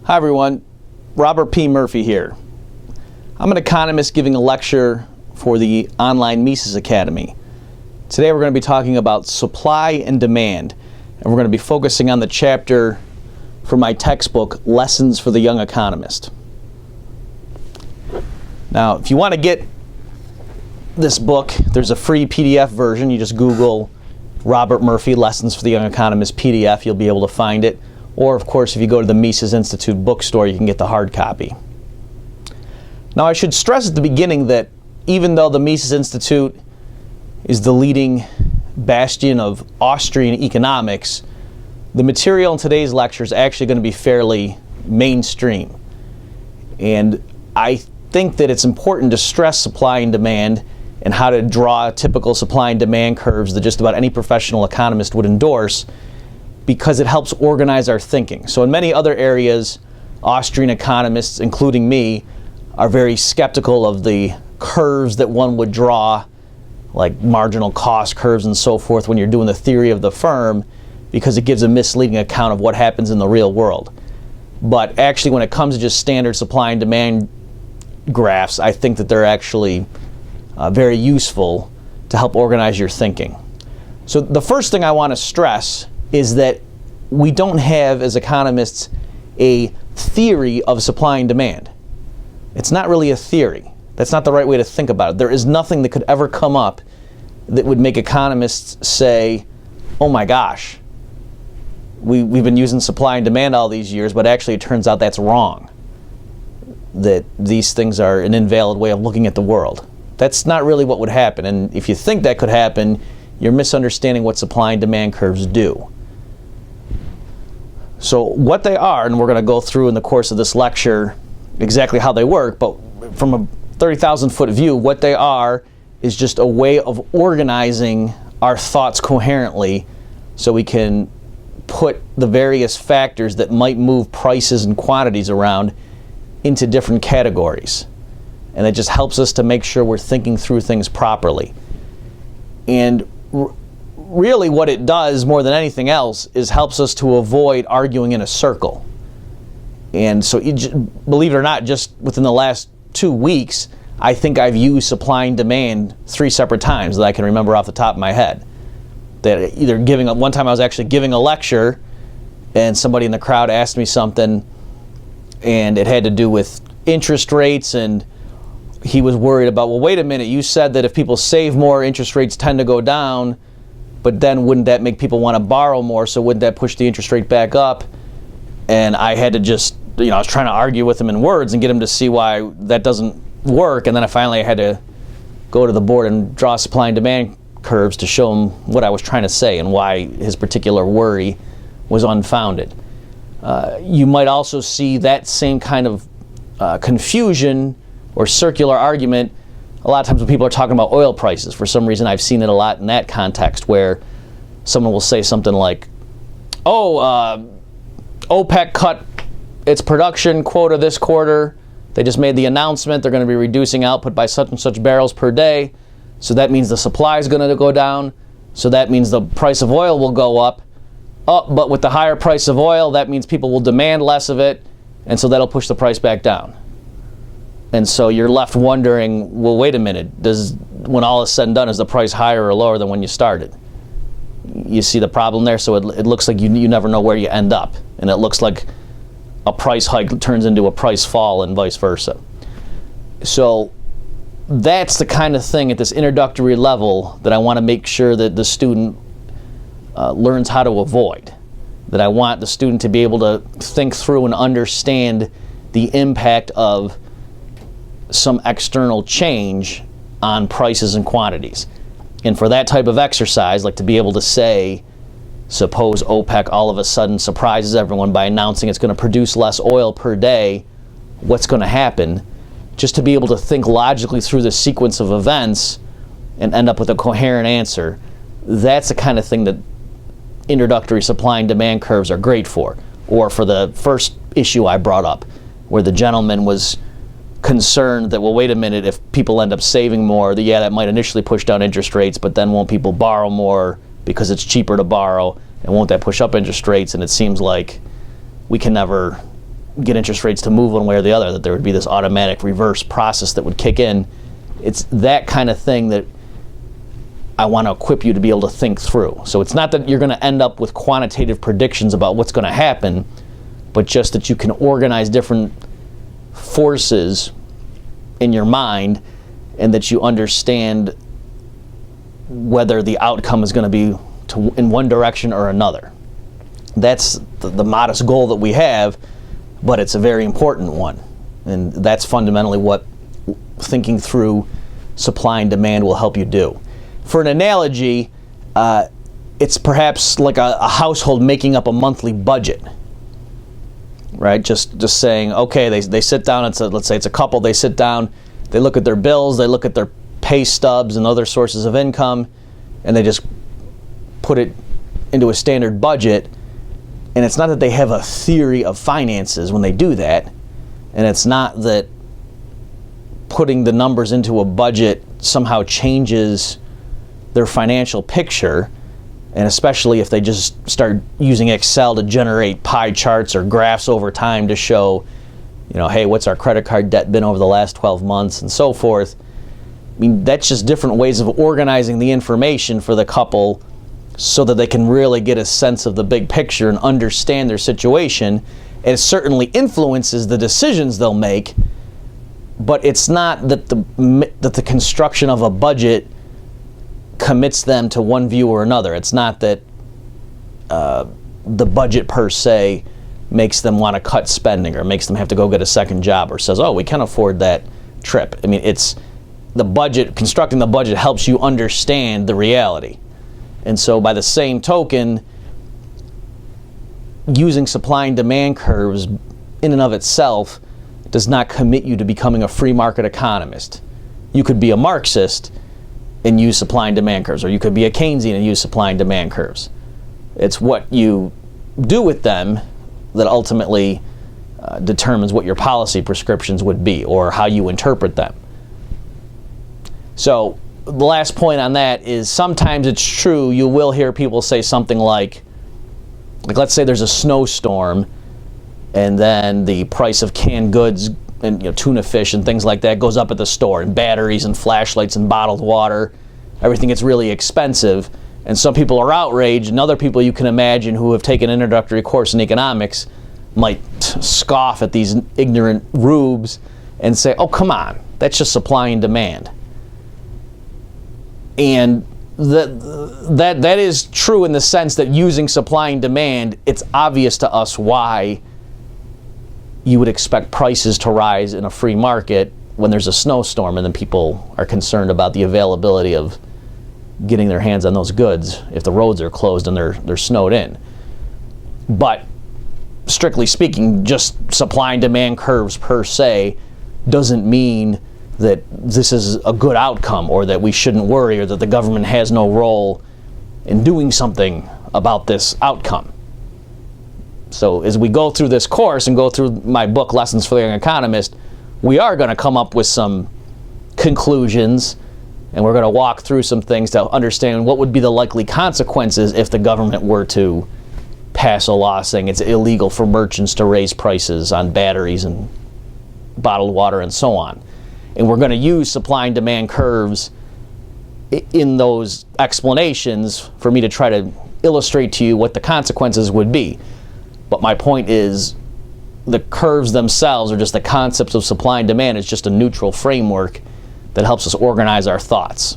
Hi everyone, Robert P. Murphy here. I'm an economist giving a lecture for the online Mises Academy. Today we're going to be talking about supply and demand, and we're going to be focusing on the chapter from my textbook, Lessons for the Young Economist. Now, if you want to get this book, there's a free PDF version. You just Google Robert Murphy, Lessons for the Young Economist PDF. You'll be able to find it. Or, of course, if you go to the Mises Institute bookstore, you can get the hard copy. Now, I should stress at the beginning that even though the Mises Institute is the leading bastion of Austrian economics, the material in today's lecture is actually going to be fairly mainstream. And I think that it's important to stress supply and demand and how to draw typical supply and demand curves that just about any professional economist would endorse, because it helps organize our thinking. So in many other areas, Austrian economists, including me, are very skeptical of the curves that one would draw, like marginal cost curves and so forth, when you're doing the theory of the firm, because it gives a misleading account of what happens in the real world. But actually, when it comes to just standard supply and demand graphs, I think that they're actually very useful to help organize your thinking. So the first thing I want to stress is that we don't have, as economists, a theory of supply and demand. It's not really a theory. That's not the right way to think about it. There is nothing that could ever come up that would make economists say, oh my gosh, we've been using supply and demand all these years, but actually it turns out that's wrong. That these things are an invalid way of looking at the world. That's not really what would happen. And if you think that could happen, you're misunderstanding what supply and demand curves do. So what they are, and we're going to go through in the course of this lecture exactly how they work, but from a 30,000 foot view, what they are is just a way of organizing our thoughts coherently so we can put the various factors that might move prices and quantities around into different categories. And it just helps us to make sure we're thinking through things properly. And really what it does more than anything else is helps us to avoid arguing in a circle. And so believe it or not, just within the last 2 weeks, I think I've used supply and demand 3 separate times that I can remember off the top of my head. That either one time I was actually giving a lecture and somebody in the crowd asked me something and it had to do with interest rates, and he was worried about, well, wait a minute, you said that if people save more, interest rates tend to go down, but then wouldn't that make people want to borrow more, so wouldn't that push the interest rate back up? And I had to just, I was trying to argue with him in words and get him to see why that doesn't work, and then I finally had to go to the board and draw supply and demand curves to show him what I was trying to say and why his particular worry was unfounded. You might also see that same kind of confusion or circular argument a lot of times when people are talking about oil prices. For some reason, I've seen it a lot in that context, where someone will say something like, OPEC cut its production quota this quarter. They just made the announcement they're going to be reducing output by such and such barrels per day. So that means the supply is going to go down. So that means the price of oil will go up. But with the higher price of oil, that means people will demand less of it. And so that'll push the price back down. And so you're left wondering, well, wait a minute, when all is said and done, is the price higher or lower than when you started? You see the problem there? So it looks like you never know where you end up. And it looks like a price hike turns into a price fall and vice versa. So that's the kind of thing at this introductory level that I want to make sure that the student learns how to avoid. That I want the student to be able to think through and understand the impact of some external change on prices and quantities. And for that type of exercise, like to be able to say, suppose OPEC all of a sudden surprises everyone by announcing it's going to produce less oil per day, what's going to happen? Just to be able to think logically through the sequence of events and end up with a coherent answer, that's the kind of thing that introductory supply and demand curves are great for. Or for the first issue I brought up, where the gentleman was concerned that, well, wait a minute, if people end up saving more, that might initially push down interest rates, but then won't people borrow more because it's cheaper to borrow, and won't that push up interest rates? And it seems like we can never get interest rates to move one way or the other, that there would be this automatic reverse process that would kick in. It's that kind of thing that I want to equip you to be able to think through. So it's not that you're going to end up with quantitative predictions about what's going to happen, but just that you can organize different forces in your mind and that you understand whether the outcome is going to be in one direction or another. That's the modest goal that we have, but it's a very important one. And that's fundamentally what thinking through supply and demand will help you do. For an analogy, it's perhaps like a household making up a monthly budget, right? Just saying, okay, they sit down, let's say it's a couple, they sit down, they look at their bills, they look at their pay stubs and other sources of income, and they just put it into a standard budget. And it's not that they have a theory of finances when they do that, and it's not that putting the numbers into a budget somehow changes their financial picture, and especially if they just start using Excel to generate pie charts or graphs over time to show, hey, what's our credit card debt been over the last 12 months and so forth. I mean, that's just different ways of organizing the information for the couple so that they can really get a sense of the big picture and understand their situation. And it certainly influences the decisions they'll make, but it's not that the construction of a budget commits them to one view or another. It's not that the budget per se makes them want to cut spending or makes them have to go get a second job or says, oh, we can afford that trip. I mean, it's the budget, constructing the budget helps you understand the reality. And so by the same token, using supply and demand curves in and of itself does not commit you to becoming a free market economist. You could be a Marxist and use supply and demand curves, or you could be a Keynesian and use supply and demand curves. It's what you do with them that ultimately determines what your policy prescriptions would be or how you interpret them. So the last point on that is sometimes it's true, you will hear people say something like let's say there's a snowstorm and then the price of canned goods and tuna fish and things like that goes up at the store, and batteries and flashlights and bottled water, everything gets really expensive, and some people are outraged, and other people you can imagine who have taken an introductory course in economics might scoff at these ignorant rubes and say, oh, come on, that's just supply and demand. And that is true in the sense that using supply and demand, it's obvious to us why you would expect prices to rise in a free market when there's a snowstorm and then people are concerned about the availability of getting their hands on those goods if the roads are closed and they're snowed in. But strictly speaking, just supply and demand curves per se doesn't mean that this is a good outcome or that we shouldn't worry or that the government has no role in doing something about this outcome. So as we go through this course and go through my book, Lessons for the Young Economist, we are going to come up with some conclusions, and we're going to walk through some things to understand what would be the likely consequences if the government were to pass a law saying it's illegal for merchants to raise prices on batteries and bottled water and so on. And we're going to use supply and demand curves in those explanations for me to try to illustrate to you what the consequences would be. But my point is, the curves themselves are just the concepts of supply and demand. It's just a neutral framework that helps us organize our thoughts.